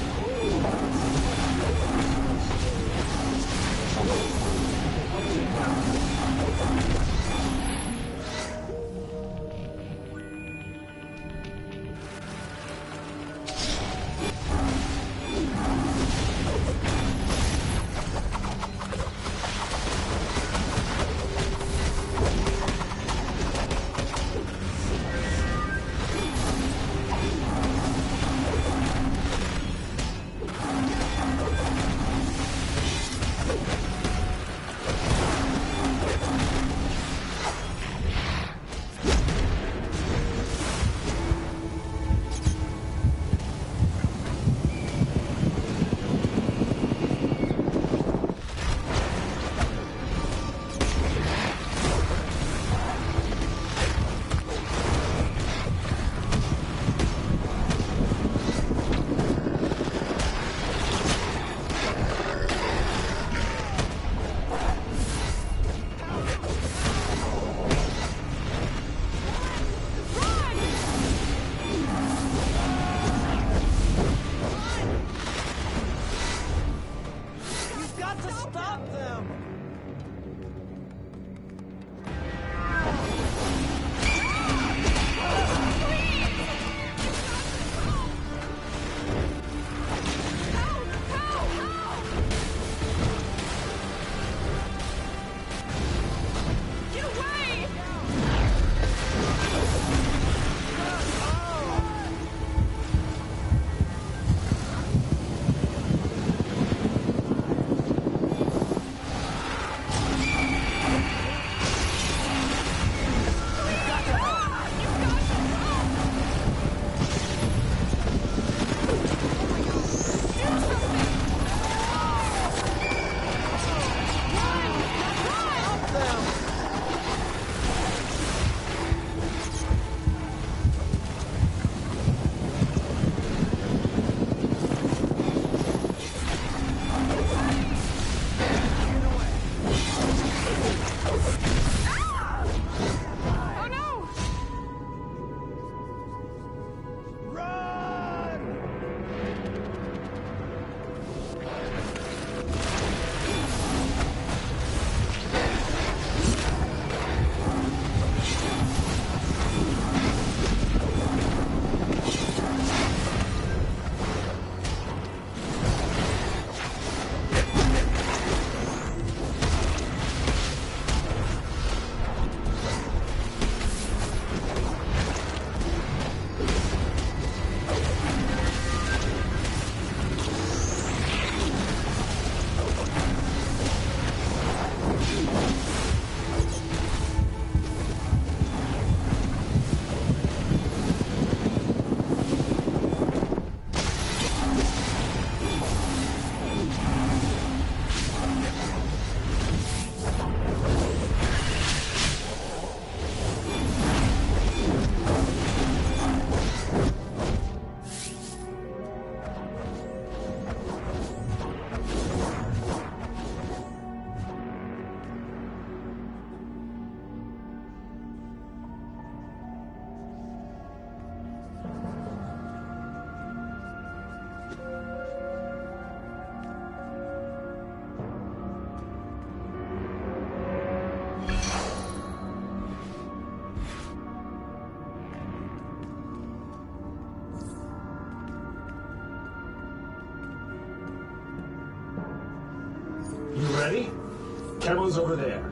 Chemo's over there.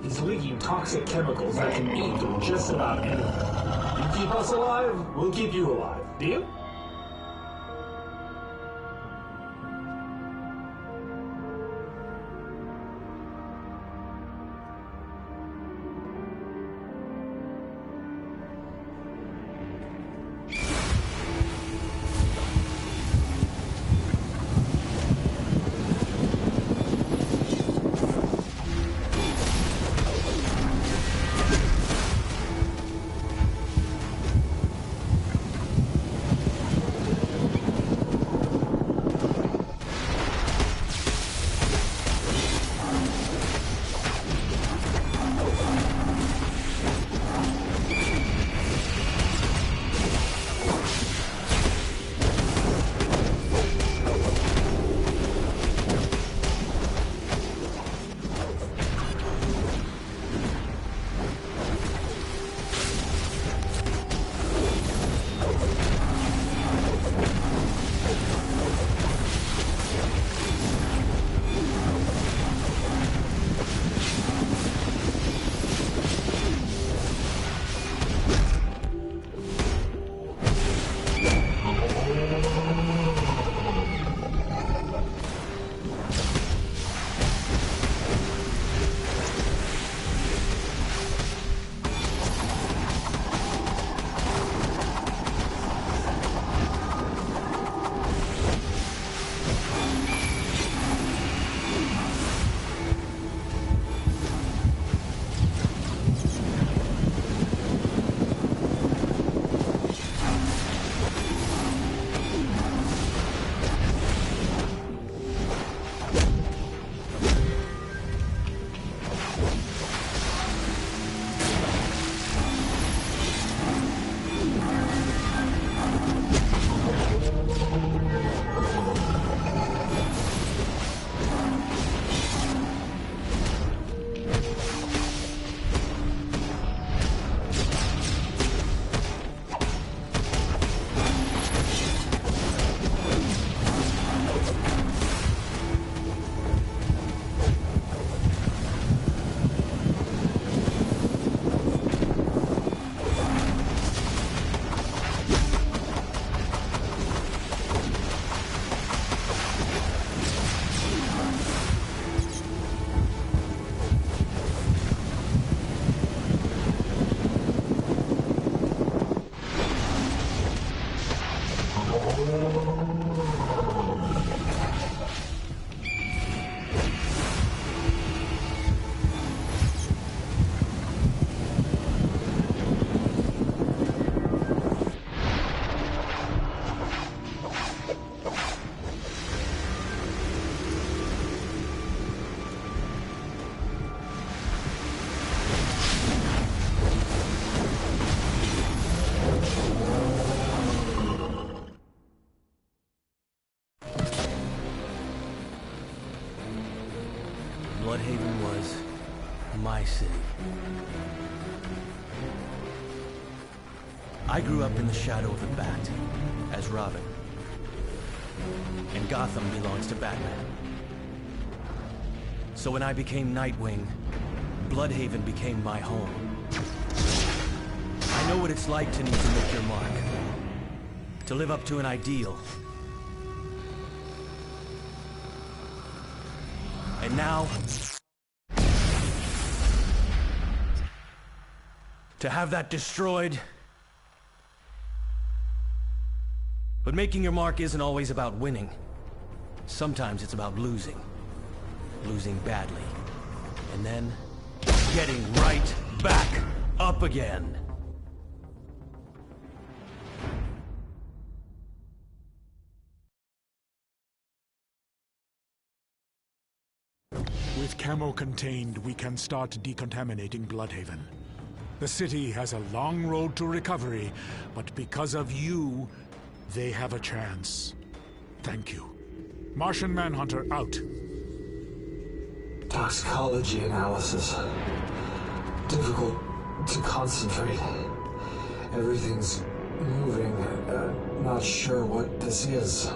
He's leaking toxic chemicals that can eat through just about anything. You keep us alive, we'll keep you alive. Deal? Bloodhaven was my city. I grew up in the shadow of the Bat, as Robin. And Gotham belongs to Batman. So when I became Nightwing, Bloodhaven became my home. I know what it's like to need to make your mark. To live up to an ideal. And now, to have that destroyed. But making your mark isn't always about winning. Sometimes it's about losing. Losing badly. And then, getting right back up again. With Camo contained, we can start decontaminating Bloodhaven. The city has a long road to recovery, but because of you, they have a chance. Thank you. Martian Manhunter out. Toxicology analysis. Difficult to concentrate. Everything's moving. Not sure what this is.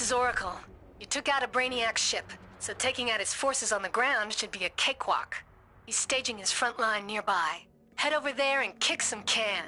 is Oracle. You took out a Brainiac ship, so taking out his forces on the ground should be a cakewalk. He's staging his front line nearby. Head over there and kick some can.